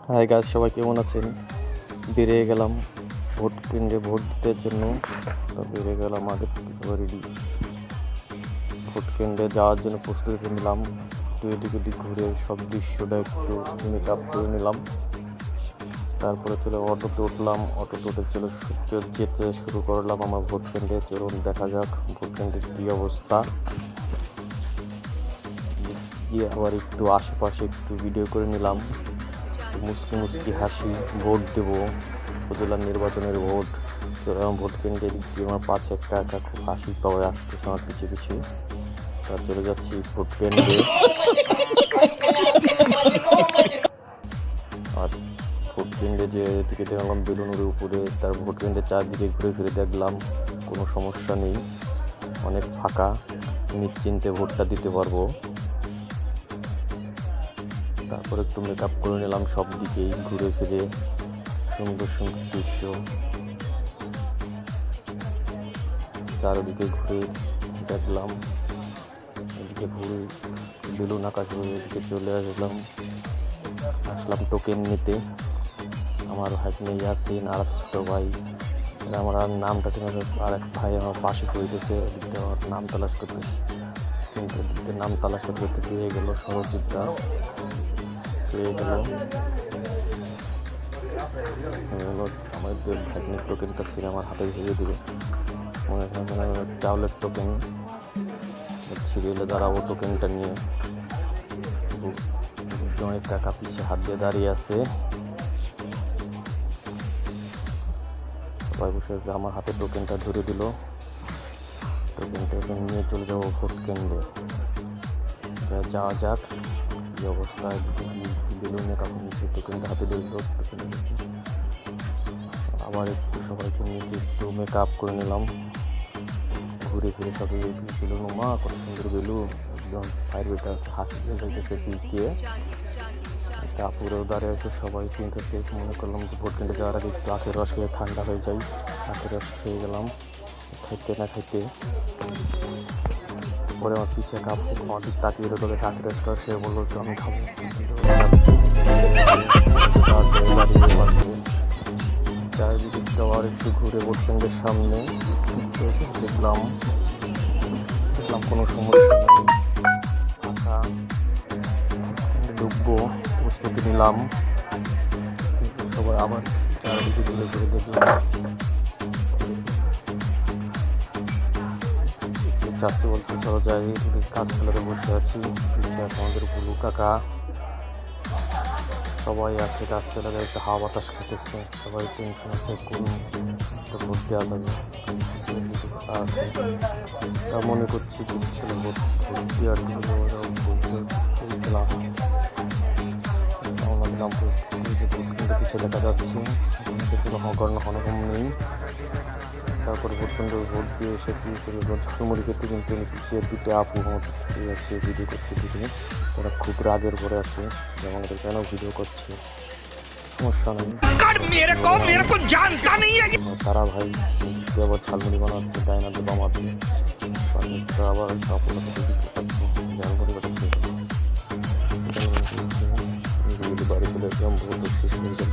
Hi guys, সবাই কেমন আছেন? বেরিয়ে গেলাম ভোট কেন্দ্রে ভোট দিতে জন্য। বেরিয়ে গেলাম আগে থেকে রেডি। ভোট কেন্দ্রে যাওয়ার জন্য প্রস্তুতি নিলাম। একটু এদিক ওদিক ঘুরে সব দৃশ্যটা একটু মেকআপ করে নিলাম। তারপরে চলে অটোতে উঠলাম। অটোতে উঠে চলে যেতে শুরু করলাম আমার ভোট কেন্দ্রে। চলুন দেখা যাক ভোট কেন্দ্রের কী অবস্থা। গিয়ে আবার একটু আশেপাশে একটু ভিডিও করে নিলাম। মুসকি মুসকি হাসি। ভোট দেব, উপজেলা নির্বাচনের ভোট। ভোট কেন্দ্রে দিক দিয়ে আমার পাশে একটা একা খুব হাসি পাওয়া আসতেছে আমার পিছিয়ে পিছিয়ে। তার চলে যাচ্ছি ভোট কেন্দ্রে। আর ভোট কেন্দ্রে যে দিকে দেখলাম বেলুনের উপরে, তার ভোট কেন্দ্রের চারদিকে ঘুরে ফিরে দেখলাম কোনো সমস্যা নেই, অনেক ফাঁকা, নিশ্চিন্তে ভোটটা দিতে পারবো। তারপর একটু মেকআপ করে নিলাম সব দিকেই ঘুরে ফিরে, সুন্দর সুন্দর দৃশ্য চারদিকে ঘুরে দেখলাম। এদিকে ঘুরে বেলুন আকাশ হয়ে এদিকে চলে আসলাম টোকেন নিতে। আমার ভাগ্নে ইয়াসিন আর ছোট ভাই, আমার আর নামটা ঠিক আছে, আর এক ভাই আমার পাশে পড়েছে, এদিকে আমার নাম তালাশ করতেছে। কিন্তু এদিকে নাম তালাশ করতে পেয়ে গেল, সহযোগিতা পেয়ে গেল। আমাদের ভাগ্নের টোকেনটা ছিল আমার হাতে ধরিয়ে দিল। চাউলের টোকেন সিরিয়ালে দাঁড়াবো টোকেনটা নিয়ে। অনেক টাকা পিছিয়ে হাত দিয়ে দাঁড়িয়ে আছে, সবাই বসে আছে। আমার হাতে টোকেনটা ধরে দিল। টোকেনটা নিয়ে চলে যাবো ভোট কেন্দ্রে। যাওয়া যাক কি অবস্থা। বেলুনে কাপড় নিচে টোকেনটা হাতে ধরল। আবার একটু সবাইকে নিয়ে একটু মেকআপ করে নিলাম। ঘুরে ফিরে সবাই বেলুন, মা কত সুন্দর বেলুন, একদম ফায়ার হাসি যাইতেছে পিক দিয়ে। আপুরেও দাঁড়িয়ে আছে, সবাই চিনতেছে। মনে করলাম যে ভোট কেন্দ্রে যাওয়ার আগে একটু আখের রস খেয়ে ঠান্ডা হয়ে যায়। আখের রস খেয়ে গেলাম খাইতে না খাইতে। পরে আমার পিছিয়ে কাপড় আমার দিক তাকিয়ে রইল, আখের রসটা সে বললো তো আমি খাবো। চারিদিকে যাওয়ার একটু ঘুরে ভোট কেন্দ্রের সামনে দেখলাম কোনো সমস্যা নেই, ফাঁকা। ঢুকবো, প্রস্তুতি নিলাম। সবাই আবার চারিদিকে ঘুরে ঘুরে দেখলাম। চাষি বলছে চলো যাই, কাজ ফেলাতে বসে আছি। পিছিয়ে আছে আমাদের বুলু কাকা, সবাই আছে গাছ ফেলা একটু হাওয়া বাতাস খেতেছে। সবাই টেনশন আছে কোন ভোট দেওয়া যাবে আছে। তা মনে করছি ছেলে ভোট দেওয়ার জন্য পিছিয়ে দেখা যাচ্ছে, কোনো হনগম নেই। তারপর ভোট কেন্দ্রে ভোট দিয়ে এসে ঝালমুড়ি খেতে কিন্তু পিছিয়ে দুটো আপু আছে ভিডিও করছে দুদিনে। তারা খুব রাগের পরে আছে, আমাদের কেন ভিডিও করছে, সমস্যা নেই। তারা ভাই আবার ঝালমুড়ি বানাচ্ছে, ডাইনাতে বামাতে আবার আপনার সাথে দিতে পারছে ঝালমুড়ি বানাচ্ছে। বাড়ি চলে এলাম, ভোট শেষ হয়ে গেল।